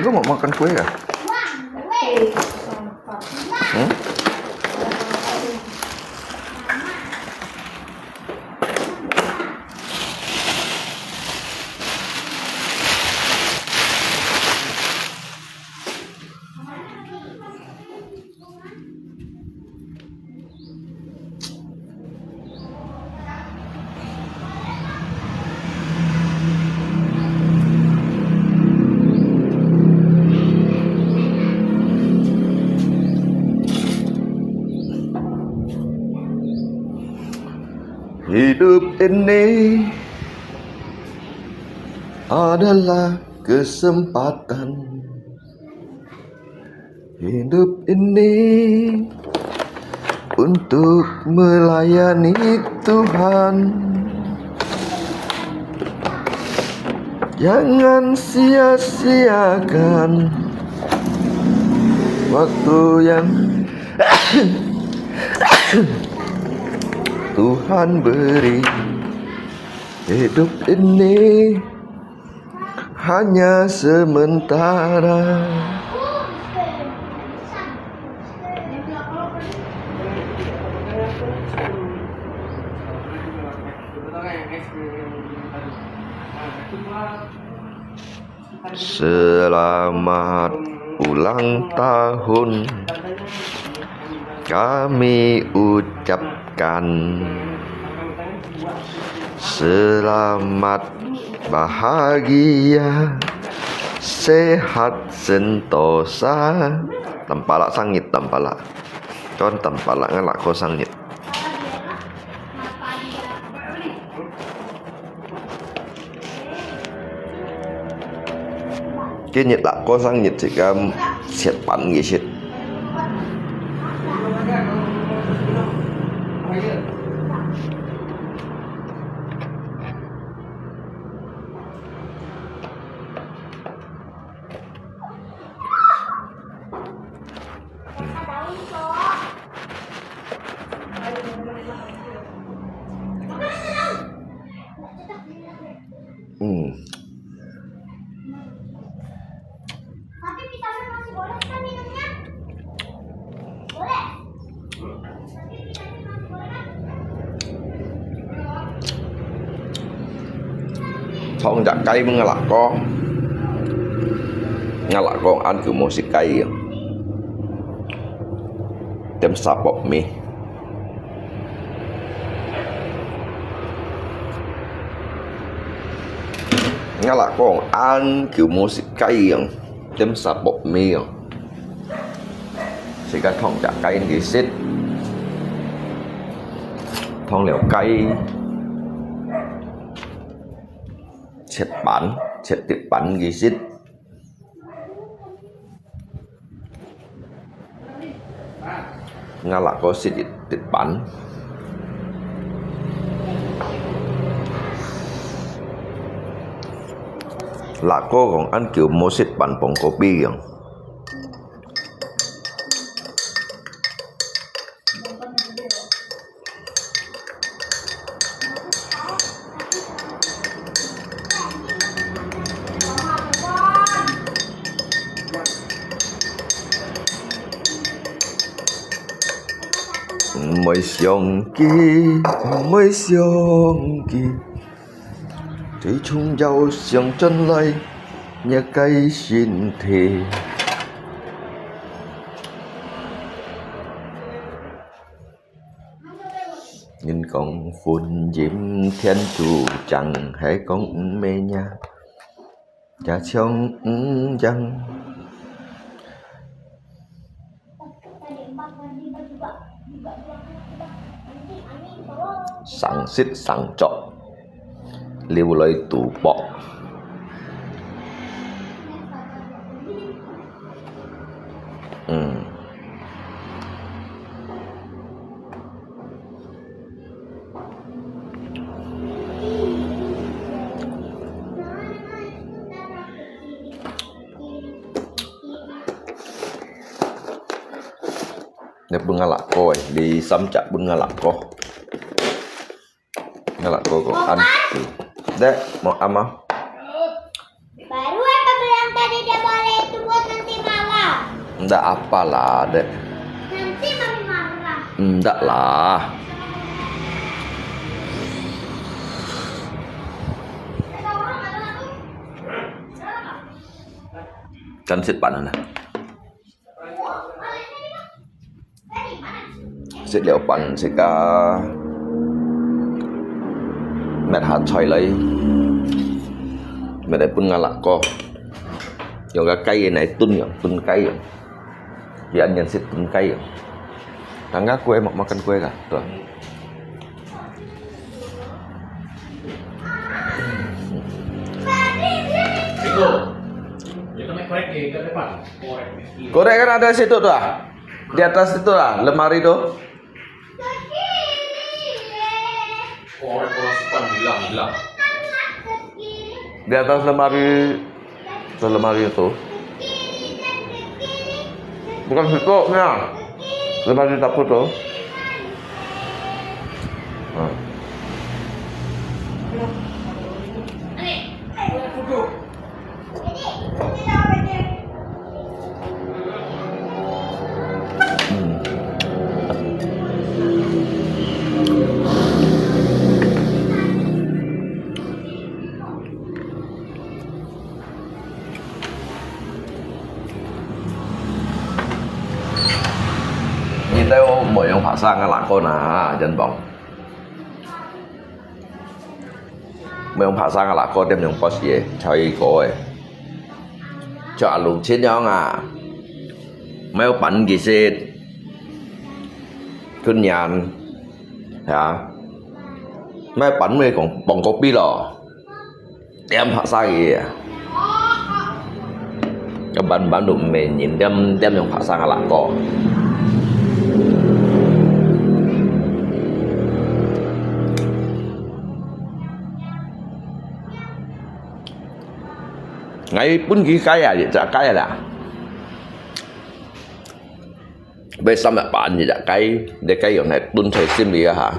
juga mau makan kue ya? Hidup ini adalah kesempatan. Hidup ini untuk melayani Tuhan. Jangan sia-siakan waktu yang Tuhan beri. Hidup ini hanya sementara. Selamat ulang tahun kami ucapkan. Selamat bahagia, sehat sentosa. Tempalak sangit, tempalak. Con tempalak ngalak ko sangit. Cái nhiệt lạc có sang nhiệt thì cái siết bắn gì siết. Tapi vitamin masih boleh kan minumnya? Boleh. Tapi vitamin masih boleh kan? Không chặt cây mới ngalak con ăn kiểu một xịt cây tem sáp bọc mì ngalak con ăn kiểu một xịt cây tem sáp bọc mì xịt cái thong chặt cây thì xịt thong liều cây chết bắn chết tiệt bắn gì xít ngalak có xít tiệt bắn lạc cô còn ăn kiểu mua xít bắn bông kopi kìa. Mấy xiong kỳ thủy chung dâu xiong chân lây nhớ cây xin thề nhìn con phun diễm thiên chủ chẳng hay con mê nha cha xiong chẳng sang xít sang trọ liu lấy tủ bọ Ini bunga lako di samcak bunga lako. Bunga lako kok Dek, mau ama? Baru apa bilang tadi dia boleh itu Enggak apalah, Dek. Nanti mami marah. Enggak lah. Ada orang tuh. Kan sit panan lah. Sit liệu bằng sẽ cả mẹ hạt xoay lấy mẹ để pun ngalak ko yang cái cây này tun cây thì anh nhận sit tun cây tangga kue mau makan kue kah tuh korek kan ada situ tuh di atas itu lah lemari tuh Korek bilang. di atas lemari itu bukan situ nya lemari dapur tuh nah. Kita mau yang pasang ngalak ko na dân bóng mau yang pasang ngalak ko đem yang pos ye chơi ko cho lục trên nhau à mau bắn gì xe cơn nhàn hả mau bắn mấy còn bằng kopi lò đem pasang gì các bạn đủ mình nhìn đem yang pasang ngalak ko ngay pun kaya je kaya lah besam nak pan je kai de kai yang này tun thầy sim đi hả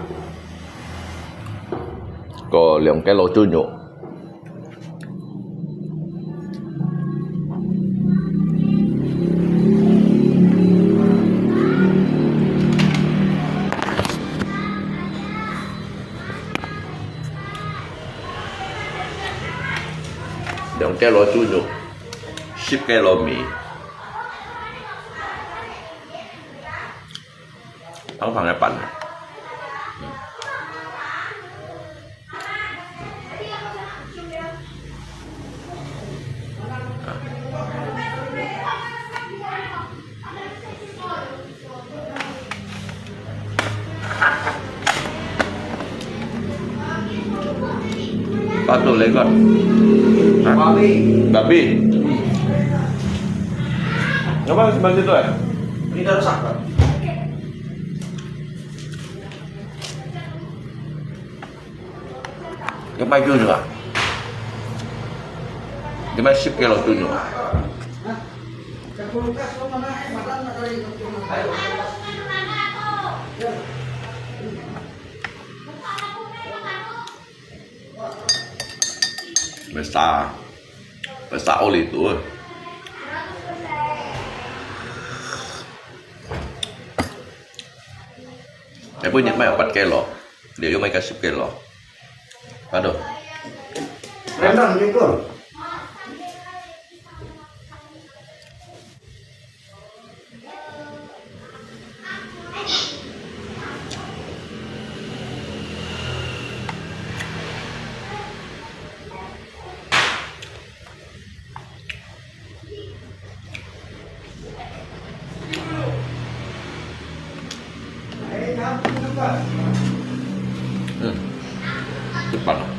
có lượng cái lô chu nhụ lượng cái lô chu nhụ ship cái lô mì không phải cái bánh Batu lấy con babi ngapain sebelah situ ya Ini udah rusak, Pak. cái bay chưa nữa cái bay ship cái lò chưa nữa besar oli tuh em punya mấy bật cây lò để vô mấy cái ship cây lò aduh Rendang gitu. depan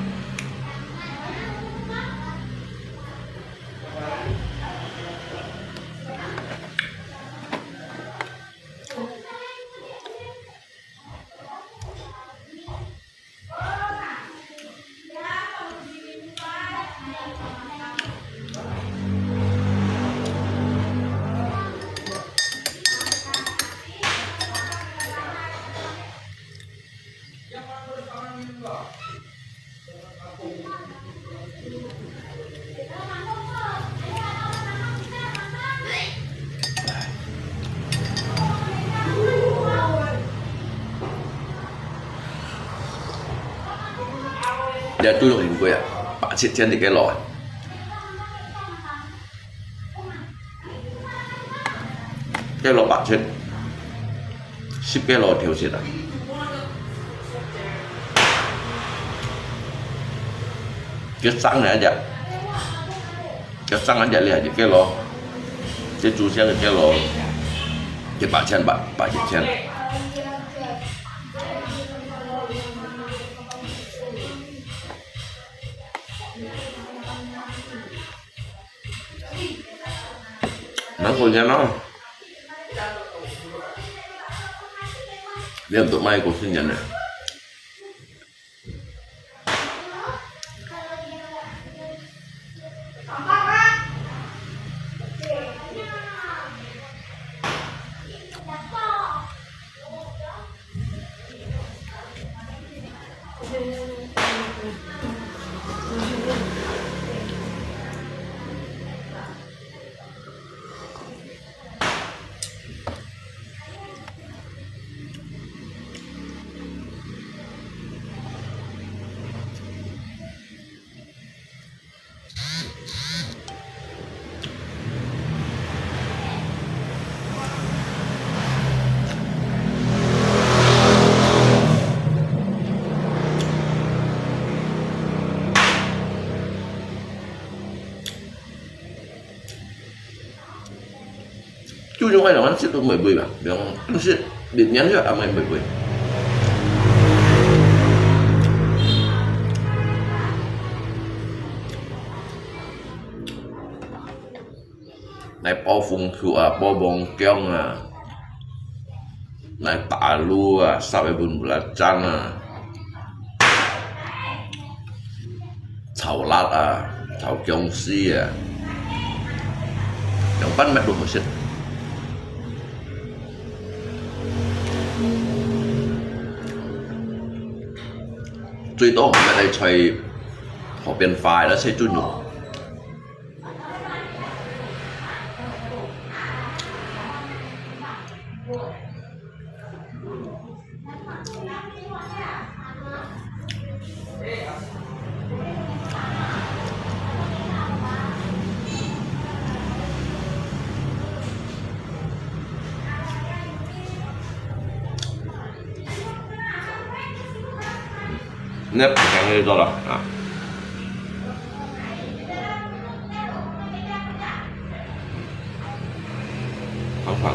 Giờ tôi dùng quay à, bạn chết trên thì cái lò. Cái lò bạn chết, ship cái lò thiếu chết à. Cái xăng này aja, cái xăng aja lihat cái lò, cái chú xe cái lò, cái bạn chết chết. Nó punya nó dia untuk mai kursinya nih. Chú không phải là ăn ship được 10 bưởi mà, được ăn ship biệt nhắn cho ăn 10 bưởi. Này bao phùng khử à, bao bông keo à, này tả lu à, sao phải bún bùa trăng à, chảo lát à, chảo kiông xi à, yang pan mẹ đồ một ship.最多我哋隨河邊快啦，車專用。呢講起咗啦啊！好煩。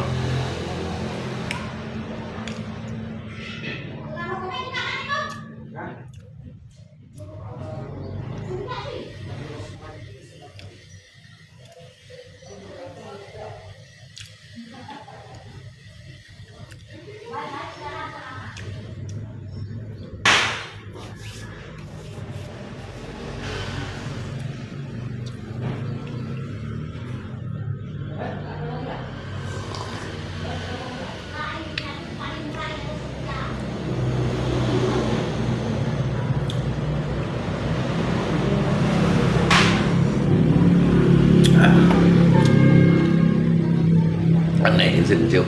Anh này thì xin chưa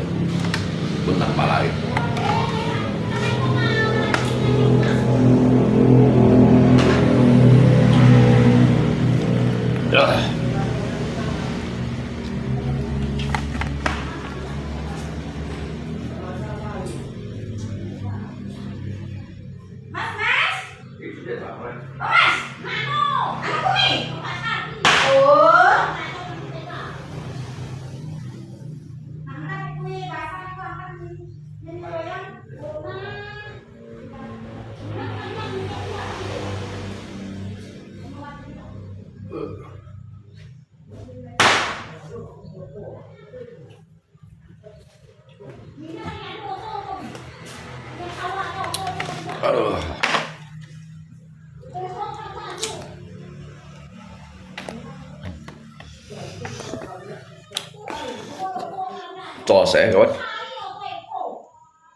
bún tặng bà lại rồi. Aduh. To sẽ các bạn.